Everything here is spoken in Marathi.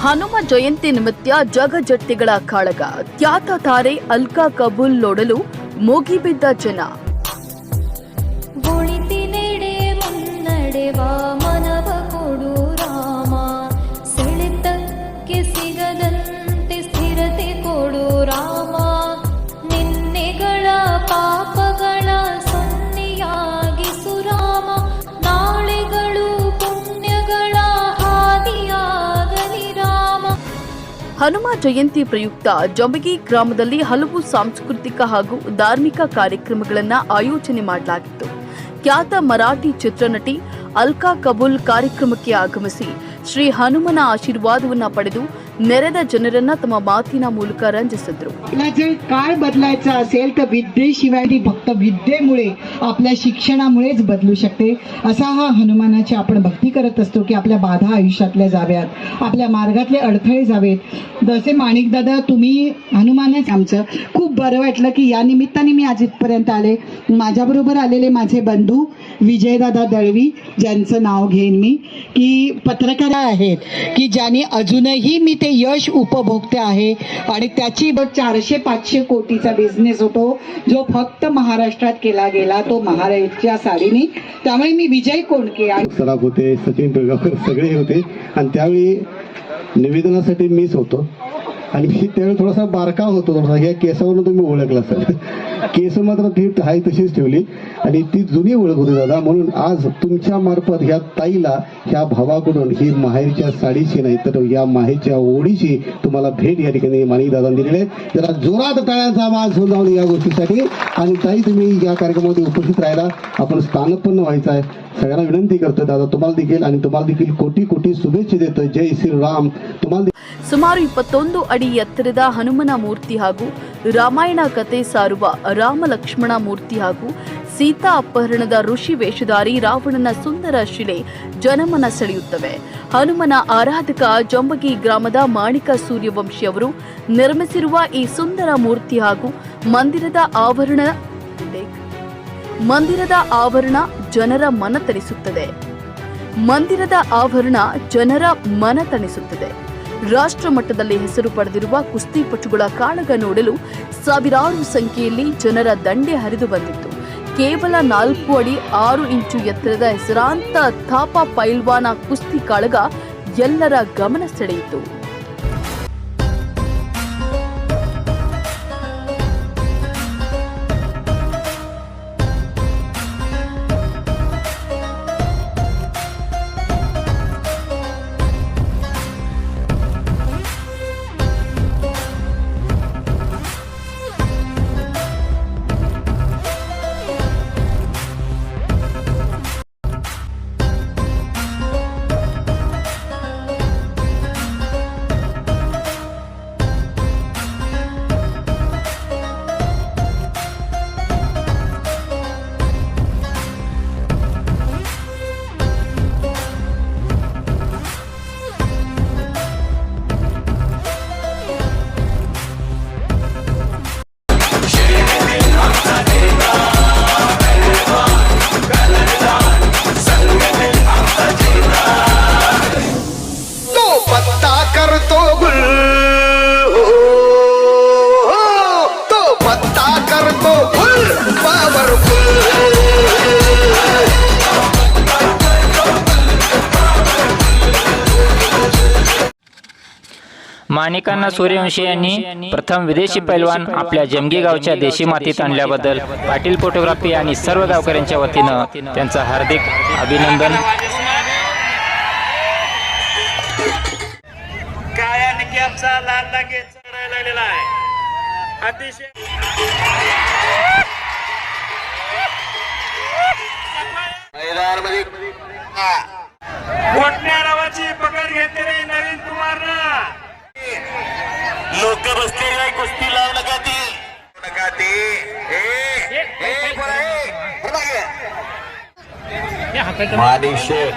ಹನುಮ ಜಯಂತಿ ನಿಮಿತ್ತ ಜಗಜಟ್ಟಿಗಳ ಕಾಳಗ, ಖ್ಯಾತ ತಾರೆ ಅಲ್ಕಾ ಕಬೂಲ್ ನೋಡಲು ಮುಗಿಬಿದ್ದ ಜನ. ಒಳಿತಿನೆಡೆ ಮುನ್ನಡೆವ ಮನವ ಕೊಡು ರಾಮ, ಸೆಳೆತಕ್ಕೆ ಸಿಗದಂತೆ ಸ್ಥಿರತೆ ಕೊಡು ರಾಮ, ನಿನ್ನೆಗಳ ಪಾಪಗಳ ಸೊನ್ನೆಯಾಗಿಸು ರಾಮ, ನಾಳೆಗಳು ಪುಣ್ಯಗಳ ಹಾದಿಯಾಗಲಿ ರಾಮ. ಹನುಮ ಜಯಂತಿ ಪ್ರಯುಕ್ತ ಜಂಬಗಿ ಗ್ರಾಮದಲ್ಲಿ ಹಲವು ಸಾಂಸ್ಕೃತಿಕ ಹಾಗೂ ಧಾರ್ಮಿಕ ಕಾರ್ಯಕ್ರಮಗಳನ್ನು ಆಯೋಜನೆ ಮಾಡಲಾಗಿತ್ತು. ಖ್ಯಾತ ಮರಾಠಿ ಚಿತ್ರನಟಿ ಅಲ್ಕಾ ಕಬೂಲ್ ಕಾರ್ಯಕ್ರಮಕ್ಕೆ ಆಗಮಿಸಿ ಶ್ರೀ ಹನುಮನ ಆಶೀರ್ವಾದವನ್ನ पಡೆದು ನೆರೆದ ಜನರನ್ನ ತಮ್ಮ मातीನ ಮೂಲಕ ರಂಜಿಸಿದ್ರು. जर काळ बदलायचा असेल तर विद्येशिवाय फक्त विद्येमुळे आपल्या शिक्षणामुळेच बदलू शकते. असा हा हनुमानाची आपण भक्ती करत असतो की आपल्या बाधा आयुष्यातल्या जाव्यात, आपल्या मार्गातले अडथळे जावेत. जसे माणिक दादा तुम्ही हनुमानाच आमचं खूप बरं वाटलं की या निमित्ताने मी आज इथपर्यंत आले. माझ्याबरोबर आलेले माझे बंधू विजयदादा दळवी, ज्यांचं नाव घेईन मी, की पत्रकार आहेत की ज्यांनी अजूनही मी ते यश उपभोगते आहे आणि त्याची 400-500 कोटीचा बिझनेस होतो जो फक्त महाराष्ट्रात केला गेला तो महाराष्ट्राच्या साडीने. त्यामुळे मी विजय कोणके सराफ होते, सचिन पिळगावकर सगळे होते आणि त्यावेळी निवेदनासाठी मीच होतो आणि मी त्यावेळी थोडासा बारका होतो. थोडासा ह्या केसावरून तुम्ही ओळखला सर, केस मात्र ती हाय तशीच ठेवली आणि ती जुनी ओळख होती दादा. म्हणून आज तुमच्या मार्फत ह्या ताईला, ह्या भावाकडून ही माहेरच्या साडीची नाही तर या माहेरच्या ओढीची तुम्हाला भेट या ठिकाणी माणिक दादा दिलेली आहे. जरा जोरात टाळ्यांचा आवाज होऊन जाऊन या गोष्टीसाठी. आणि ताई तुम्ही या कार्यक्रमामध्ये उपस्थित राहायला आपण स्थानपन्न व्हायचं आहे. सगळ्यांना विनंती करतोय दादा, तुम्हाला देखील कोटी कोटी शुभेच्छा देतोय. जय श्रीराम. तुम्हाला ಸುಮಾರು 21 ಅಡಿ ಎತ್ತರದ ಹನುಮನ ಮೂರ್ತಿ ಹಾಗೂ ರಾಮಾಯಣ ಕತೆ ಸಾರುವ ರಾಮ ಲಕ್ಷ್ಮಣ ಮೂರ್ತಿ ಹಾಗೂ ಸೀತಾ ಅಪಹರಣದ ಋಷಿ ವೇಷಧಾರಿ ರಾವಣನ ಸುಂದರ ಶಿಲೆ ಜನಮನ ಸೆಳೆಯುತ್ತವೆ. ಹನುಮನ ಆರಾಧಕ ಜಂಬಗಿ ಗ್ರಾಮದ ಮಾಣಿಕ ಸೂರ್ಯವಂಶಿ ಅವರು ನಿರ್ಮಿಸಿರುವ ಈ ಸುಂದರ ಮೂರ್ತಿ ಹಾಗೂ ಮಂದಿರದ ಆವರಣ ಜನರ ಮನ ತಣಿಸುತ್ತದೆ. ರಾಷ್ಟ್ರ ಮಟ್ಟದಲ್ಲಿ ಹೆಸರು ಪಡೆದಿರುವ ಕುಸ್ತಿಪಟುಗಳ ಕಾಳಗ ನೋಡಲು ಸಾವಿರಾರು ಸಂಖ್ಯೆಯಲ್ಲಿ ಜನರ ದಂಡೆ ಹರಿದು ಬಂದಿತ್ತು. ಕೇವಲ 4 ಅಡಿ 6 ಇಂಚು ಎತ್ತರದ ಹೆಸರಾಂತ ಥಾಪಾ ಪೈಲ್ವಾನ ಕುಸ್ತಿ ಕಾಳಗ ಎಲ್ಲರ ಗಮನ ಸೆಳೆಯಿತು. माणिकांना सूर्यवंशी यांनी प्रथम विदेशी पैलवान आपल्या जमगी गावच्या देशी मातीत आणल्याबद्दल पाटील फोटोग्राफी आणि सर्व गावकऱ्यांच्या वतीनं त्यांचं हार्दिक अभिनंदन. पकड घेतलेली नवीन कुमारना लोक बसलेली कुस्ती लावू नका ती मानिक शेख